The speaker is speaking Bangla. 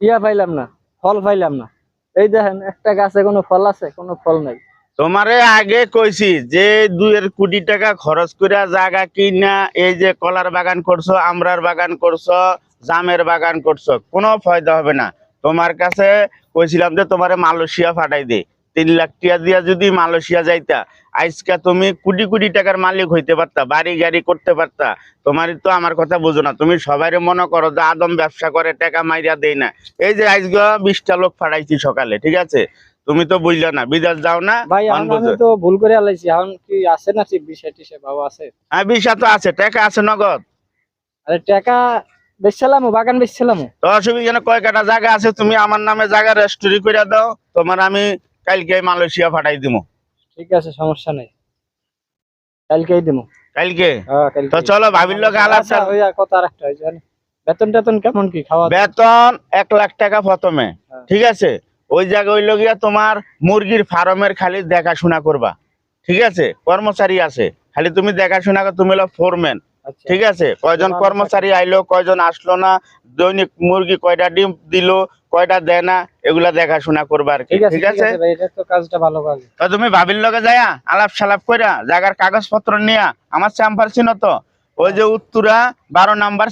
ইয়া পাইলাম না, ফল পাইলাম না। এই দেখেন একটা গাছে কোনো ফল আছে, কোনো ফল নাই। তোমারে আগে কইছি যে 2 কোটি টাকা খরচ করে জায়গা কিনা এই যে কলার বাগান করছো, আমরার বাগান করছো, জামের বাগান করছো, কোনো ফায়দা হবে না। তোমার কাছে কইছিলাম যে তোমারে মালয়েশিয়া পাঠাই দে, 3 লাখ টাকা দিয়া যদি মালয়েশিয়া যাইতা, আজকে তুমি কোটি কোটি টাকার মালিক হইতে পারতা, বাড়ি গাড়ি করতে পারতা। তোমারই তো আমার কথা বুঝো না। তুমি সবাই মনে করো যে আদম ব্যবসা করে টাকা মাইরা দেই না। এই যে আজকে 20টা লোক পাঠাইছি সকালে, ঠিক আছে? তুমি তো বুঝলে না, বিদেশ যাও না। ভাই এখন আমি তো ভুল করে আলাইছি, এখন কি আছে না ঠিক বিষয় টিষয় বাবা আছে? হ্যাঁ, বিষয় তো আছে, টাকা আছে নগদ। আরে টাকা বেচছিলাম, বাগান বেচছিলাম। তো অসুবিধা না, কয় কাটা জায়গা আছে, তুমি আমার নামে জায়গা রেজিস্ট্রি করে দাও, তোমার আমি কালকে মালয়েশিয়া পাঠাই দিব। ঠিক আছে, সমস্যা নেই, কালকেই দিমু। কালকে? হ্যাঁ তো কালকে। চলো ভাবির লোক আলাপ। আচ্ছা ওই আর কথা আরেকটা হয়েছে, বেতন টেতন কেমন কি খাওয়া দাওয়া? বেতন 1 লাখ টাকা প্রথমে, হ্যাঁ। ঠিক আছে? ওই জায়গায় হইল গিয়া তোমার মুরগির ফার্মের খালি দেখাশোনা করবা, ঠিক আছে? কর্মচারী আছে, খালি তুমি দেখাশোনা কর, তুমি হলো ফোরম্যান, আচ্ছা ঠিক আছে? কয়জন ভালো কর্মচারী থাকবেন। আইলো, কয়জন আসলো না, দৈনিক মুরগি কয়টা ডিম দিলো, কয়টা দেয় না, এগুলা দেখাশোনা করবা আর কি, ঠিক আছে ঠিক ঠিক আছে? আছে ভাই, এটা তো কাজটা ভালো কাজ। তা তুমি ভাবির লগে যায়া আলাপ সালাপ কইরা জায়গার কাগজপত্র নিয়া আমার চেম্বার চিনো তো, ওই যে উত্তরা 12 নাম্বার